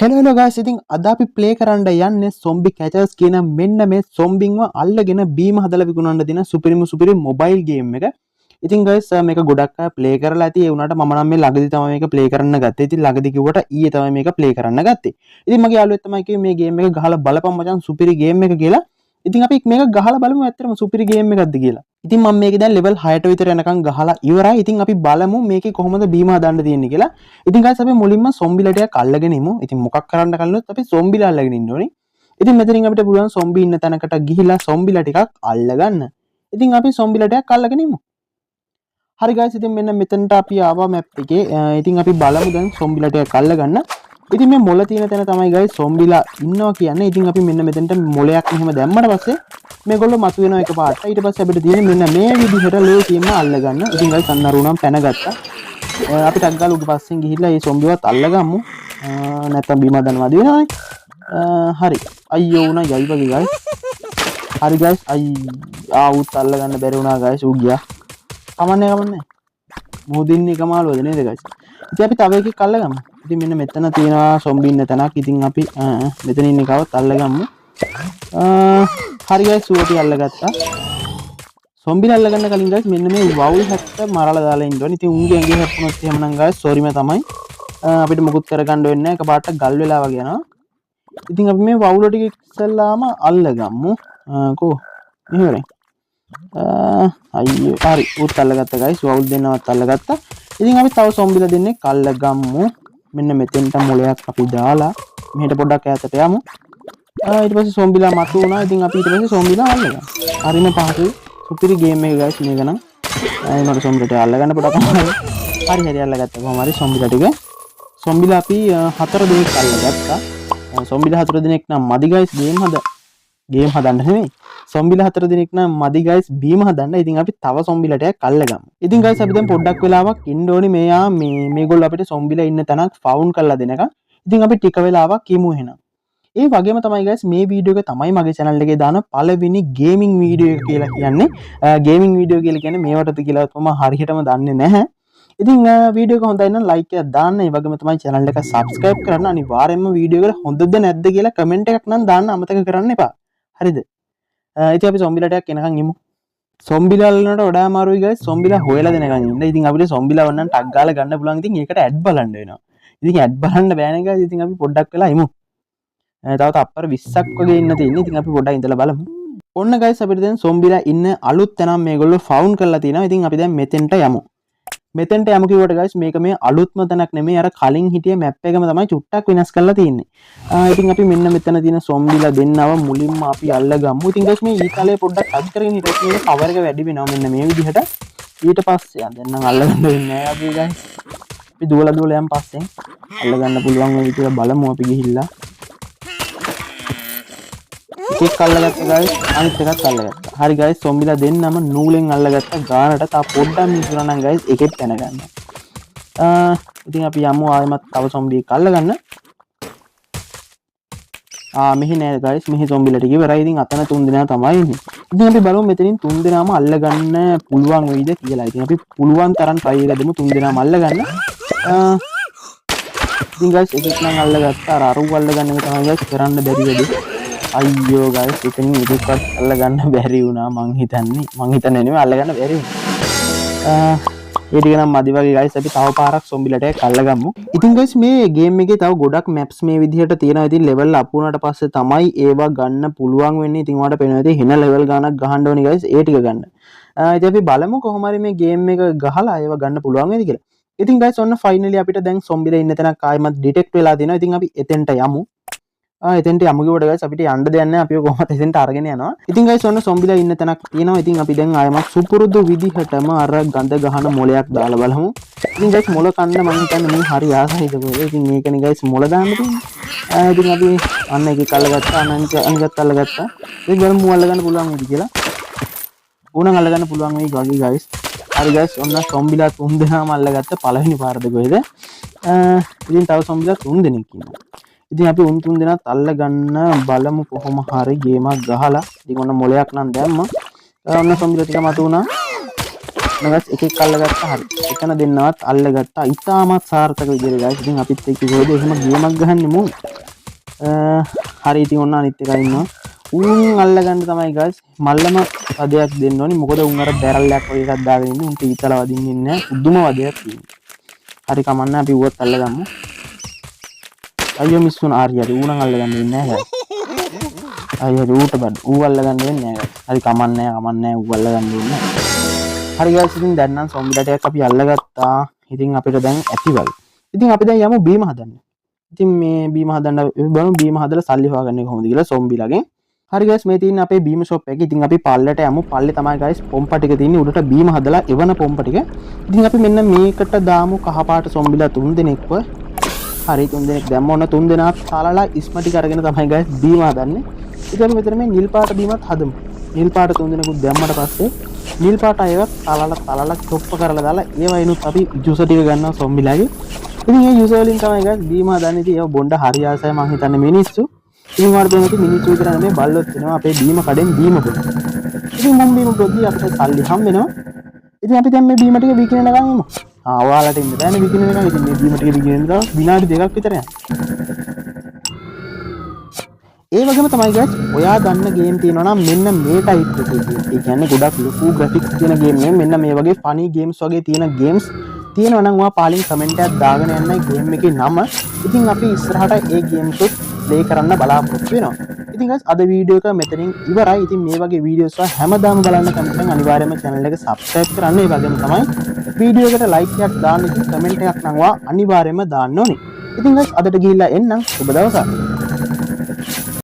Hello ගායිස් ඉතින් අද අපි ප්ලේ කරන්න යන්නේ zombie catchers කියන මෙන්න මේ zombieන්ව අල්ලගෙන බීම හදලා විකුණන්න දෙන සුපිරි මොබයිල් ගේම් එක. ඉතින් ගායිස් මේක ගොඩක් අය ප්ලේ කරලා ඇති. ඒ වුණාට මම නම් මේ ළඟදී තමයි මේක ප්ලේ කරන්න ගත්තේ. ඉතින් ළඟදී කිව්වට ඊයේ තමයි මේක ප්ලේ කරන්න ගත්තේ. ඉතින් මගේ යාළුවෙක් තමයි කිව්වේ මේ ගේම් එක ගහලා බලපන් මචං සුපිරි ගේම් එක කියලා. ඉතින් අපි මේක ගහලා බලමු ඇත්තටම සුපිරි ගේම් එකක්ද කියලා. ඉතින් මම මේක දැන් level 6ට විතර යනකම් ගහලා ඉවරයි. ඉතින් අපි බලමු මේකේ කොහොමද බීම හදන්න තියෙන්නේ කියලා. ඉතින් guys අපි මුලින්ම zombie ටිකක් අල්ලගෙන ඉමු. ඉතින් මොකක් කරන්න කලිනුත් අපි zombie ලා අල්ලගෙන ඉන්න ඕනේ. ඉතින් මෙතනින් අපිට පුළුවන් zombie ඉන්න තැනකට ගිහිලා zombie ලා ටිකක් අල්ලගන්න. ඉතින් අපි zombie ලා ටිකක් අල්ලගෙන ඉමු. හරි guys ඉතින් මෙන්න මෙතනට අපි ආවා map එකේ. ඉතින් අපි බලමු දැන් zombie ලා ටිකක් අල්ලගන්න. ඉතින් මේ මොළ තියෙන තැන තමයි guys zombie ලා ඉන්නවා කියන්නේ. ඉතින් අපි මෙන්න මෙතනට මොළයක් මෙහෙම දැම්මට පස්සේ මේගොල්ලෝ මතුවෙනවා එකපාරට. ඊට පස්සේ අපිට තියෙන්නේ මෙන්න මේ විදිහට ලේසියෙන්ම අල්ලගන්න. ඉතින් guys අන්නරුණම් පැන ගත්තා. අපි ටක් ගාලා උගේ පස්සෙන් ගිහිල්ලා මේ zombieවත් අල්ලගමු. නැත්තම් බීම හදන්න වද වෙනවනේ. හරි. අයියෝ උනා යයි වගේ guys. හරි guys ආවුත් අල්ලගන්න බැරි වුණා guys ඌ ගියා. කමන්නේ. මොහොතින් එකමාලුවද නේද guys. ඉතින් අපි තව එකෙක් අල්ලගමු. ඉතින් මෙන්න මෙතන තියෙනවා zombie ඉන්න තැනක්. ඉතින් අපි මෙතන ඉන්න එකවත් අල්ලගමු. හරි guys ඌටි අල්ලගත්තා. zombie අල්ලගන්න කලින් guys මෙන්න මේ වවුල් හැක්ට මරලා දාලා ඉන්න ඕනේ. ඉතින් උන්ගේ ඇඟේ හැප්පුණොත් එහෙමනම් guys sorry මේ තමයි. අපිට මොකුත් කරගන්න වෙන්නේ නැහැ. එකපාරට ගල් වෙලා වගේ යනවා. ඉතින් අපි මේ වවුල ටික ඉස්සල්ලාම අල්ලගමු. කෝ මෙහෙවරේ. අයියෝ හරි ඌත් අල්ලගත්තා guys. වවුල් දෙන්නවත් අල්ලගත්තා. ඉතින් අපි තව zombie ලා දෙන්නේ අල්ලගමු. මෙන්න මෙතෙන්ට මොලයක් අපි දාලා මෙහෙට පොඩ්ඩක් ඈතට යමු. ඊට පස්සේ zombie ලා මතු වුණා. ඉතින් අපි ඊට පස්සේ zombie ලා අල්ලගමු. හරිම පහසුයි. සුපිරි ගේම් එක guys මේක නම්. මට zombie ටික අල්ලගන්න පොඩක් අමාරුයි. හරි අල්ලගත්තා කොහොම හරි zombie ලා ටික. zombie ලා අපි 4 දෙනෙක් අල්ලගත්තා. zombie ලා 4 දෙනෙක් නම් මදි guys ගේම් හදන්න නෙමෙයි. zombie ලා 4 දෙනෙක් නම් මදි guys බීම හදන්න. ඉතින් අපි තව zombie ලා ටිකක් අල්ලගමු. ඉතින් guys අපි දැන් පොඩ්ඩක් වෙලාවක් ඉන්න ඕනේ මේගොල්ලෝ අපිට zombie ලා ඉන්න තැනක් ෆවුන්ඩ් කරලා දෙනකම්. ඉතින් අපි ටික වෙලාවක් ඉමු එහෙනම්. ඒ වගේම තමයි guys මේ වීඩියෝ එක තමයි මගේ channel එකේ දාන පළවෙනි ගේමින් වීඩියෝ එක කියලා කියන්නේ. ගේමින් වීඩියෝ කියලා කියන්නේ මේවටද කියලා මම හරියටම දන්නේ නැහැ. ඉතින් වීඩියෝ එක හොඳයි නම් like එකක් දාන්න. ඒ වගේම තමයි channel එක subscribe කරන්න. අනිවාර්යයෙන්ම වීඩියෝ එක හොඳද නැද්ද කියලා comment එකක් නම් දාන්න අමතක කරන්න එපා. හරිද? ඉතින් අපි zombie ලා ටිකක් එනකන් ඉමු. zombie ලා වලට වඩා අමාරුයි guys. zombie ලා හොයලා දෙනකන් ඉන්න. ඉතින් අපිට zombie ලා වන්නම් ටක් ගාලා ගන්න පුළුවන්. ඉතින් ඒකට ad බලන්න වෙනවා. ඉතින් ad බලන්න බෑනේ guys. ඉතින් අපි පොඩ්ඩක් වෙලා ඉමු. තව තප්පර 20ක් වගේ ඉන්න තියෙන්නේ. ඉතින් අපි පොඩ්ඩක් ඉඳලා බලමු. ඔන්න guys අපිට දැන් zombie ලා ඉන්න අලුත් තැනක් මේගොල්ලෝ ෆවුන්ඩ් කරලා තිනවා. ඉතින් අපි දැන් මෙතෙන්ට යමු. මෙතෙන්ට යමු කිව්වට guys මේක මේ අලුත්ම තැනක් නෙමෙයි. අර කලින් හිටිය map එකම තමයි චුට්ටක් වෙනස් කරලා තියෙන්නේ. ඉතින් අපි මෙන්න මෙතන තියෙන zombie ලා දෙන්නව මුලින්ම අපි අල්ලගමු. ඉතින් guys මේ ඊතලේ පොඩ්ඩක් අත් කරගෙන හිටියොත් මේ power එක වැඩි වෙනවා මෙන්න මේ විදිහට. ඊට පස්සේ දැන් නම් අල්ලගන්න වෙන්නේ නැහැ අපි guys. අපි දුවලා යන් පස්සේ අල්ලගන්න පුළුවන් වෙයි කියලා බලමු අපි ගිහිල්ලා. එකක් අල්ලගත්තා guys අනිත් එකත් අල්ලගත්තා. හරි guys zombie ලා දෙන්නම නූලෙන් අල්ලගත්තා ගානට. තා පොඩ්ඩක් මිසුණා නම් guys එකෙත් පැනගන්න. ඉතින් අපි යමු ආයෙමත් තව zombie එක අල්ලගන්න. මෙහි නෑ guys මෙහි zombie ලා ටික ඉවරයි. ඉතින් අතන 3 දෙනා තමයි ඉන්නේ. ඉතින් අපි බලමු මෙතනින් 3 දෙනාම අල්ලගන්න පුළුවන් වෙයිද කියලා. ඉතින් අපි පුළුවන් තරම් try එකක් දෙමු 3 දෙනාම අල්ලගන්න. ඉතින් guys එකෙක් නම් අල්ලගත්තා. අර අරුව අල්ලගන්න එක තමයි guys කරන්න බැරි වැඩි. අයියෝ guys ඉතින් එකක්වත් අල්ලගන්න බැරි වුණා මං හිතන්නේ නෙමෙයි අල්ලගන්න බැරි වුණා. ඒ ටික නම් මදි වගේ guys අපි තව පාරක් zombie ලා ටිකක් අල්ලගමු. ඉතින් guys මේ ගේම් එකේ තව ගොඩක් maps මේ විදිහට තියෙනවා. ඉතින් level up වුණාට පස්සේ තමයි ඒවා ගන්න පුළුවන් වෙන්නේ. ඉතින් ඔයාලට පේනවා ඉතින් වෙන level ගානක් ගහන්න ඕනේ guys ඒ ටික ගන්න. ඉතින් අපි බලමු කොහොම හරි මේ ගේම් එක ගහලා ඒවා ගන්න පුළුවන් වේද කියලා. ඉතින් guys ඔන්න finally අපිට දැන් zombie ලා ඉන්න තැනක් ආයෙමත් detect වෙලා තියෙනවා. ඉතින් අපි එතෙන්ට යමු. එතෙන්ට යමු කිව්වට guys අපිට යන්න දෙයක් නැහැ. අපි කොහොමද එතෙන්ට අරගෙන යනවා. ඉතින් guys ඔන්න zombie ලා ඉන්න තැනක් තියෙනවා. ඉතින් අපි දැන් ආයෙමත් සුපුරුදු විදිහටම අර ගඳ ගහන මොලයක් දාලා බලමු. ඉතින් guys මොල කන්න මම හිතන්නේ මේ හරි ආසයිද කොහෙද. ඉතින් මේකනේ guys මොල දාන්න තියෙන්නේ. ඉතින් අපි අන්න එකක් අල්ලගත්තා. අනිත් අල්ලගත්තා. ඉතින් බලමු අල්ලගන්න පුළුවන් වෙයිද කියලා. ඕනනම් අල්ලගන්න පුළුවන් වෙයි වගේ guys. හරි guys ඔන්න zombie ලා 3 දෙනාම අල්ලගත්ත පළවෙනි පාරද කොහෙද. ඉතින් තව zombie ලා 3 දෙනෙක් ඉන්නවා. ඉතින් අපි උන් 3 දෙනාත් අල්ලගන්න බලමු කොහොම හරි ගේමක් ගහලා. ඉතින් ඔන්න මොලයක් නම් දැම්මා. ඔන්න zombie ලා ටික මතු වුණා. නගස් එකෙක් අල්ලගත්තා හරි. එතන දෙන්නවත් අල්ලගත්තා. ඉතාමත් සාර්ථක විදිහට guys. ඉතින් අපිත් එක්ක කොහෙද එහෙම ගේමක් ගහන්නේ මු. හරි ඉතින් ඔන්න අනිත් එකයි ඉන්නවා. උන් අල්ලගන්න තමයි guys. මල්ලම වදයක් දෙන්න ඕනි. මොකද උන් අර බැරල්ලයක් වගේ එකක් දාගෙන ඉන්නේ. උන් තීතල වදින්නේ නැහැ. උදුම වදයක් තියෙනවා. හරි කමන්න අපි ඌවත් අල්ලගමු. අයියෝ මිස්සුන ආරියද ඌ නම් අල්ලගන්න වෙන්නේ නැහැ guys. අයියෝ ඌට බඩ ඌ අල්ලගන්න වෙන්නේ නැහැ guys. හරි කමන්නේ ඌ අල්ලගන්න වෙන්නේ නැහැ. හරි guys ඉතින් දැන් නම් සොම්බි ඩටයක් අපි අල්ලගත්තා. ඉතින් අපිට දැන් ඇතිවල්. ඉතින් අපි දැන් යමු බීම හදන්න. ඉතින් මේ බීම හදන්න බලමු බීම හදලා සල්ලි හොයාගන්නේ කොහොමද කියලා සොම්බිලාගෙන්. හරි guys මේ තියෙන අපේ බීම ෂොප් එක. ඉතින් අපි පල්ලට යමු. පල්ලේ තමයි guys පොම්ප ටික තියෙන්නේ. උඩට බීම හදලා එවන පොම්ප ටික. ඉතින් අපි මෙන්න මේකට දාමු කහපාට සොම්බිලා 3 දෙනෙක්ව. හරි 3 දෙනෙක් දැම්ම ඔන්න 3 දෙනා තාලලා ඉස්ම ටික අරගෙන තමයි guys බීම හදන්නේ. ඉතින් අපි මෙතන මේ නිල් පාට බීමත් හදමු. නිල් පාට 3 දෙනෙකුත් දැම්මට පස්සේ නිල් පාට අයවත් තාලලා චොප්ප කරලා දාලා ඒවයිනුත් අපි ජූස් ටික ගන්නවා සොම්බිලාගේ. ඉතින් මේ ජූස් වලින් තමයි guys බීම හදන්නේ. ඉතින් ඒව බොණ්ඩ හරි ආසයි මං හිතන්නේ මිනිස්සු. ඉතින් වල දෙන්නේ මිනිස්සු විතර නෙමෙයි බල්ලොත් වෙනවා අපේ බීම කඩෙන් බීම බොන. ඉතින් මම බීම බොද්දී අපිට සල්ලි හම් වෙනවා. ඉතින් අපි දැන් මේ බීම ටික විකිනන ගමන් එමු. ඔයාලට ඉන්න බෑනේ විකිනන ගමන්. ඉතින් මේ බීම ටික විකිනන දා විනාඩි 2ක් විතර යනවා. ඒ වගේම තමයි guys ඔයා ගන්න ගේම් තියෙනවා නම් මෙන්න මේ ටයිප් එකේ ගේම්. ඒ කියන්නේ ගොඩක් ලොකු ග්‍රැෆික්ස් තියෙන ගේම් නෙමෙයි. මෙන්න මේ වගේ ෆනි ගේම්ස් වගේ තියෙන ගේම්ස් තියෙනවා නම් ඔයා පාලින් කමෙන්ට් එකක් දාගෙන යන්නයි ගේම් එකේ නම. ඉතින් අපි ඉස්සරහට ඒ ගේම්ස් උත් ප්ලේ කරන්න බලාපොරොත්තු වෙනවා. ඉතින් guys අද වීඩියෝ එක මෙතනින් ඉවරයි. ඉතින් මේ වගේ වීඩියෝස් වල හැමදාම බලන්න කැමති නම් අනිවාර්යයෙන්ම channel එක subscribe කරන්න. ඒ වගේම තමයි වීඩියෝ එකට like එකක් දාන්න. ඉතින් කමෙන්ට් එකක් නම් ඔයා අනිවාර්යයෙන්ම දාන්න ඕනේ. ඉතින් guys අදට ගිහිල්ලා එන්නම්. සුබ දවසක්.